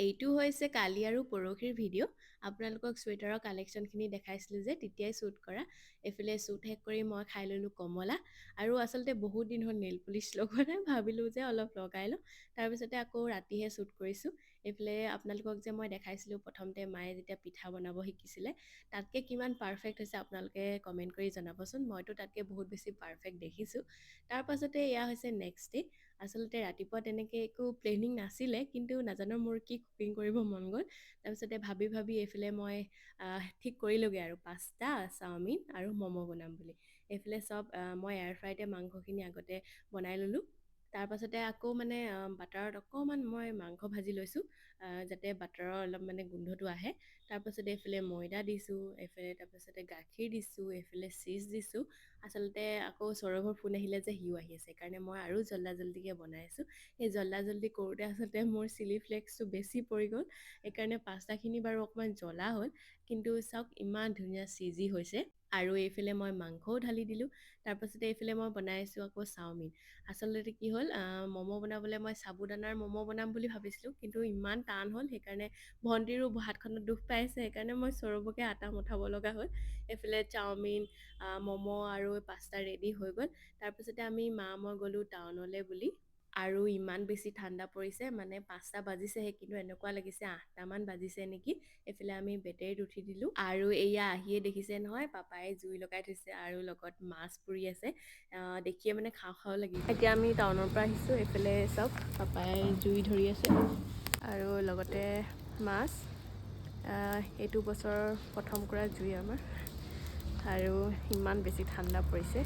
এইটো হৈছে কালি আৰু পৰহিৰ ভিডিঅ'। আপোনালোকক চুৱেটাৰৰ কালেকশ্যনখিনি দেখাইছিলোঁ যে তেতিয়াই শ্বুট কৰা। এইফালে শ্বুট শেষ কৰি মই খাই ল'লোঁ কমলা। আৰু আচলতে বহুত দিন হ'ল নেইল পলিচ লগোৱা নাই, ভাবিলোঁ যে অলপ লগাই লওঁ। তাৰপিছতে আকৌ ৰাতিহে শ্বুট কৰিছোঁ। এইফালে আপোনালোকক যে মই দেখাইছিলোঁ প্ৰথমতে মায়ে যেতিয়া পিঠা বনাব শিকিছিলে, তাতকৈ কিমান পাৰফেক্ট হৈছে আপোনালোকে কমেণ্ট কৰি জনাবচোন। মইতো তাতকৈ বহুত বেছি পাৰফেক্ট দেখিছোঁ। তাৰপাছতে এয়া হৈছে নেক্সট ডে'। আচলতে ৰাতিপুৱা তেনেকৈ একো প্লেনিং নাছিলে, কিন্তু নাজানো মোৰ কি কুকিং কৰিব মন গ'ল। তাৰপিছতে ভাবি ভাবি এইফালে মই ঠিক কৰিলোঁগৈ আৰু পাস্তা, চাওমিন আৰু ম'ম' বনাম বুলি। এইফালে চব মই এয়াৰ ফ্ৰাইতে মাংসখিনি আগতে বনাই ল'লোঁ। তাৰপাছতে আকৌ মানে বাটাৰত অকণমান মই মাংস ভাজি লৈছোঁ, যাতে বাটাৰৰ অলপ মানে গোন্ধটো আহে। তাৰপাছতে এইফালে ময়দা দিছোঁ, এইফালে তাৰপাছতে গাখীৰ দিছোঁ, এইফালে চীজ দিছোঁ। আচলতে আকৌ সৌৰভৰ ফোন আহিলে যে সিও আহি আছে, সেইকাৰণে মই আৰু জল্দি বনাই আছোঁ। সেই জল্দি কৰোঁতে আচলতে মোৰ চিলি ফ্লেক্সটো বেছি পৰি গ'ল, সেইকাৰণে পাস্তাখিনি বাৰু অকণমান জ্বলা হ'ল, কিন্তু চাওক ইমান ধুনীয়া চিজি হৈছে। আৰু এইফালে মই মাংসও ঢালি দিলোঁ। তাৰপাছতে এইফালে মই বনাই আছোঁ আকৌ চাওমিন। আচলতে কি হ'ল, ম'ম' বনাবলৈ মই সাবুদানাৰ ম'ম' বনাম বুলি ভাবিছিলোঁ, কিন্তু ইমান টান হ'ল, সেইকাৰণে ভণ্টিৰো হাতখনত দুখ পাইছে, সেইকাৰণে মই সৌৰভকে আটা মঠাব লগা হ'ল। এইফালে চাওমিন, ম'ম' আৰু পাস্তা ৰেডি হৈ গ'ল। তাৰপিছতে আমি মই গ'লোঁ টাউনলৈ বুলি। আৰু ইমান বেছি ঠাণ্ডা পৰিছে, মানে 5টা বাজিছেহে, কিন্তু এনেকুৱা লাগিছে 8টামান বাজিছে নেকি। এইফালে আমি বেটেৰীত উঠি দিলোঁ, আৰু এয়া আহিয়ে দেখিছে নহয়, পাপাই জুই লগাই থৈছে আৰু লগত মাছ পুৰি আছে। দেখিয়ে মানে খাওঁ খাওঁ লাগি গ'ল। এতিয়া আমি টাউনৰ পৰা আহিছোঁ, এইফালে চাওক পাপাই জুই ধৰি আছে আৰু লগতে মাছ। এইটো বছৰৰ প্ৰথম কৰা জুই আমাৰ, আৰু ইমান বেছি ঠাণ্ডা পৰিছে।